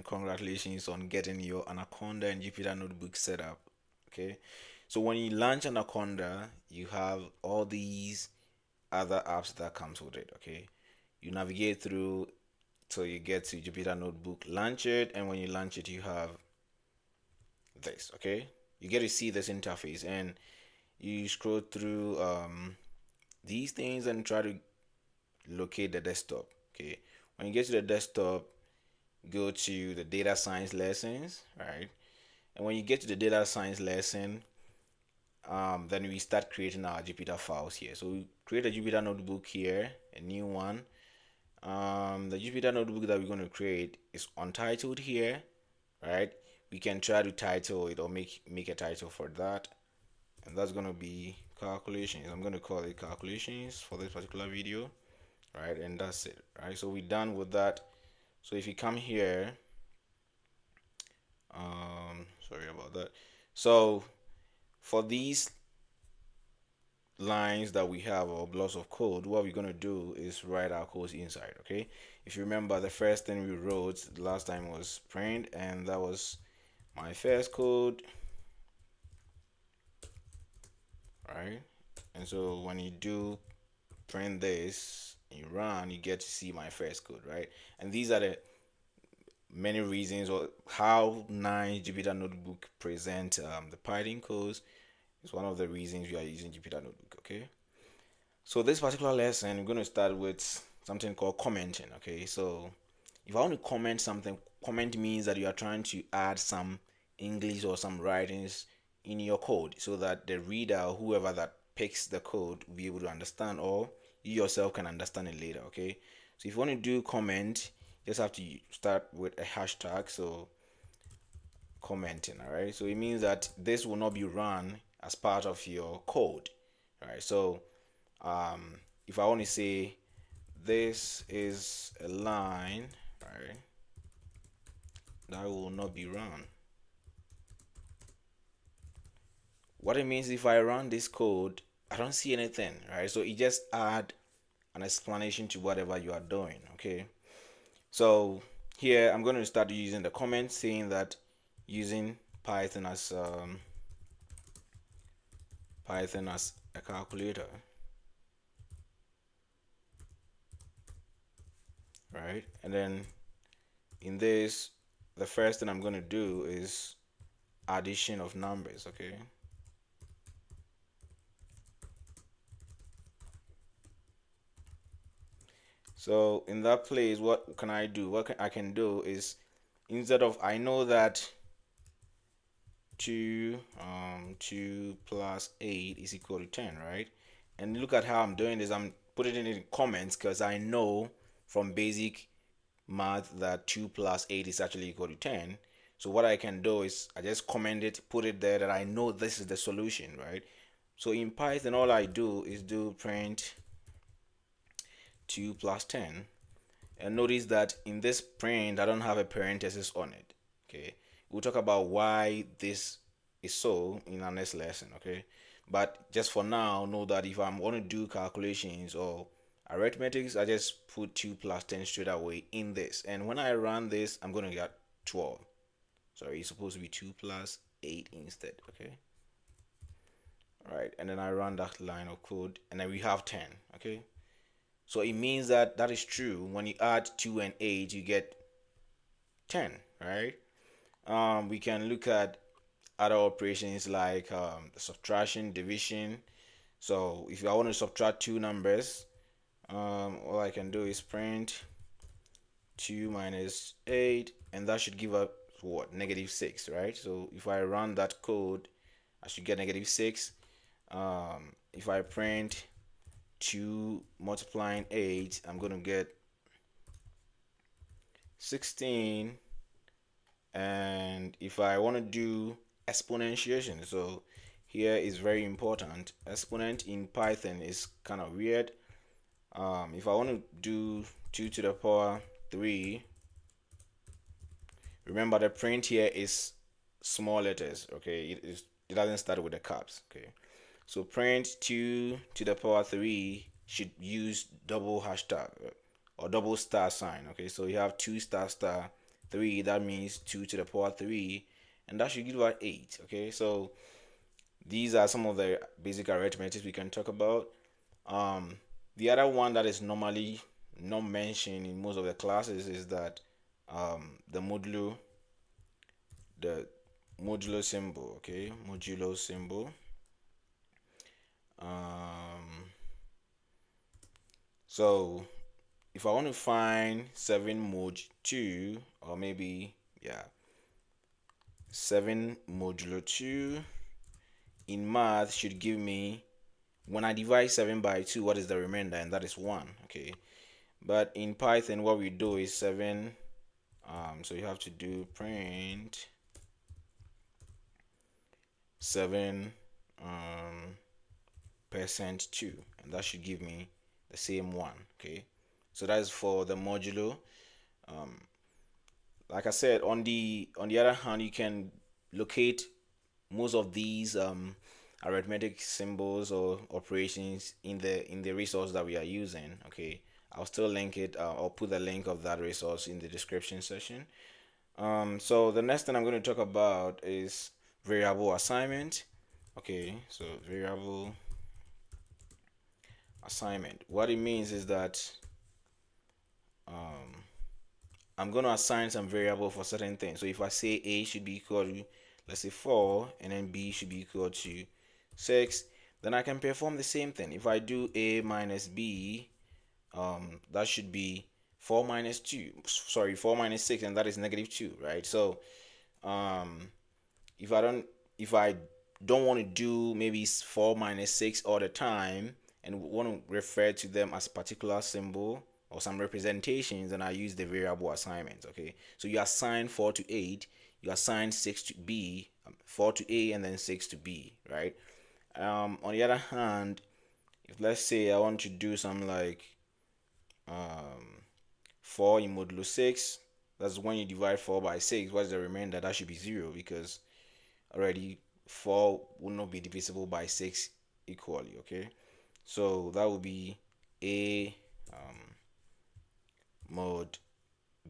congratulations on getting your Anaconda and Jupyter notebook set up. Okay, so when you launch Anaconda, you have all these other apps that comes with it. Okay, you navigate through till you get to Jupyter notebook, launch it, and when you launch it, you have this. Okay, you get to see this interface, and you scroll through these things and try to locate the desktop. Okay, when you get to the desktop, go to the data science lessons, right? And when you get to the data science lesson, then we start creating our Jupyter files here. So we create a Jupyter notebook here, a new one. The Jupyter notebook that we're going to create is untitled here, right? We can try to title it or make a title for that, and that's going to be calculations. I'm going to call it calculations for this particular video, right? And that's it, right? So we're done with that. So if you come here, sorry about that. So for these lines that we have or blocks of code, what we're going to do is write our codes inside. Okay, if you remember, the first thing we wrote last time was print, and that was my first code, right? And so when you do print this, you run, you get to see my first code, right? And these are the many reasons or how nice Jupyter Notebook present the Python codes is one of the reasons we are using Jupyter Notebook. Okay, so this particular lesson, we're going to start with something called commenting. Okay, so if I want to comment something, comment means that you are trying to add some English or some writings in your code so that the reader or whoever that picks the code will be able to understand, or you yourself can understand it later. Okay, so if you want to do comment, you just have to start with a hashtag. So commenting, all right, so it means that this will not be run as part of your code. All right, so if I want to say this is a line, right, that will not be run. What it means, if I run this code, I don't see anything, right? So it just add an explanation to whatever you are doing. Okay, so here I'm going to start using the comment saying that using Python as a calculator, right? And then in this, the first thing I'm going to do is addition of numbers. Okay, so in that place, what can I do? I can do is, instead of, I know that 2 plus 8 is equal to 10, right? And look at how I'm doing this. I'm putting it in comments because I know from basic math that 2 plus 8 is actually equal to 10. So what I can do is I just comment it, put it there, that I know this is the solution, right? So in Python, all I do is do print 2 plus 10, and notice that in this print I don't have a parenthesis on it. Okay, we'll talk about why this is so in our next lesson. Okay, but just for now, know that if I'm going to do calculations or arithmetics, I just put 2 plus 10 straight away in this, and when I run this, I'm going to get 12. Sorry, it's supposed to be 2 plus 8 instead. Okay, all right, and then I run that line of code, and then we have 10. Okay, so it means that that is true. When you add 2 and 8, you get 10, right? We can look at other operations like subtraction, division. So if I want to subtract two numbers, all I can do is print 2 minus 8, and that should give us what? -6, right? So if I run that code, I should get -6. If I print 2 multiplying 8, I'm going to get 16. And if I want to do exponentiation, so here is very important. Exponent in Python is kind of weird. If I want to do 2 to the power 3, remember the print here is small letters. Okay, it doesn't start with the caps. Okay, so print 2 to the power 3 should use double hashtag or double star sign. Okay, so you have 2 star star 3, that means 2 to the power 3, and that should give us 8. Okay, so these are some of the basic arithmetic we can talk about. The other one that is normally not mentioned in most of the classes is that the the modulo symbol. Okay, modulo symbol. So if I want to find 7 mod 2, or maybe, yeah, 7 modulo 2 in math should give me, when I divide 7 by 2, what is the remainder? And that is 1. Okay, but in Python what we do is 7, so you have to do print 7 percent 2, and that should give me the same 1. Okay, so that is for the modulo. Like I said, on the other hand, you can locate most of these arithmetic symbols or operations in the resource that we are using. Okay, I'll still link it. I'll put the link of that resource in the description section. So the next thing I'm going to talk about is variable assignment. Okay, so variable assignment. What it means is that I'm going to assign some variable for certain things. So if I say A should be equal to, let's say 4, and then B should be equal to 6, then I can perform the same thing. If I do A minus B, that should be 4 minus 2, sorry, 4 minus 6, and that is negative 2, right? So if I don't want to do maybe 4 minus 6 all the time and want to refer to them as a particular symbol or some representations, then I use the variable assignment. Okay, so you assign 4 to 8, you assign 6 to B, 4 to A, and then 6 to B, right? On the other hand, if let's say I want to do something like 4 in modulo 6, that's when you divide 4 by 6, what's the remainder? That should be 0, because already 4 will not be divisible by 6 equally. Okay, so that would be A mod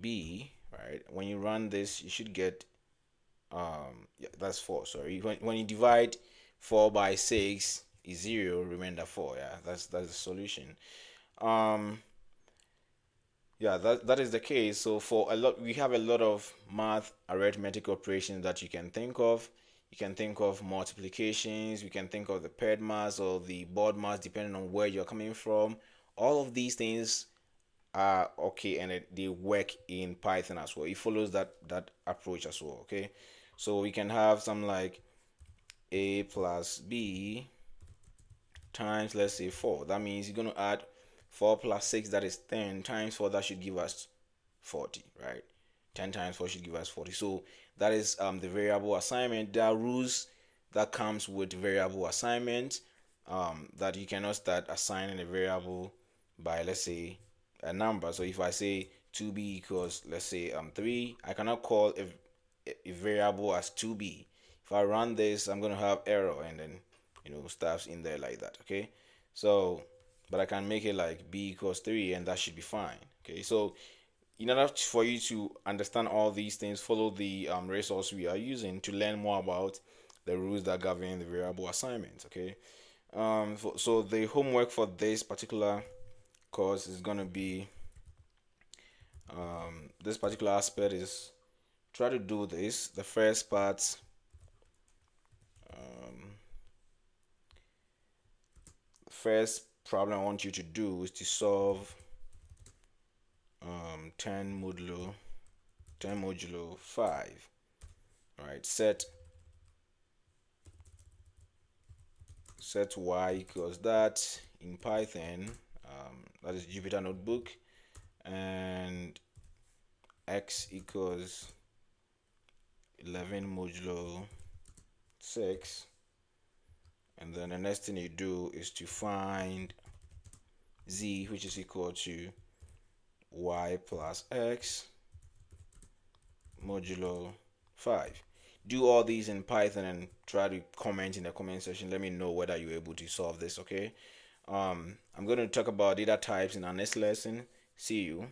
B, right? When you run this, you should get yeah, that's 4. Sorry, when you divide 4 by 6 is 0, remainder 4. Yeah, that's the solution. Yeah, that is the case. So for a lot, we have a lot of math arithmetic operations that you can think of. You can think of multiplications, you can think of the paired mass or the board mass, depending on where you're coming from. All of these things are okay, and they work in Python as well. It follows that approach as well. Okay, so we can have something like A plus B times, let's say, 4. That means you're going to add 4 plus 6, that is 10, times 4, that should give us 40, right? 10 times 4 should give us 40. So that is the variable assignment. There are rules that comes with variable assignment, that you cannot start assigning a variable by, let's say, a number. So if I say 2b equals, let's say, 3, I cannot call a variable as 2b. If I run this, I'm going to have error, and then stuffs in there like that. Okay, so but I can make it like b equals 3, and that should be fine. Okay, so in order for you to understand all these things, follow the resource we are using to learn more about the rules that govern the variable assignment. Okay, so the homework for this particular course is going to be this particular aspect is try to do this. The first part, first problem I want you to do is to solve 10 modulo 5. Right, set y equals that in Python, that is Jupyter Notebook, and x equals 11 modulo 6, and then the next thing you do is to find z, which is equal to y plus x modulo 5. Do all these in Python and try to comment in the comment section. Let me know whether you're able to solve this. Okay, I'm going to talk about data types in our next lesson. See you.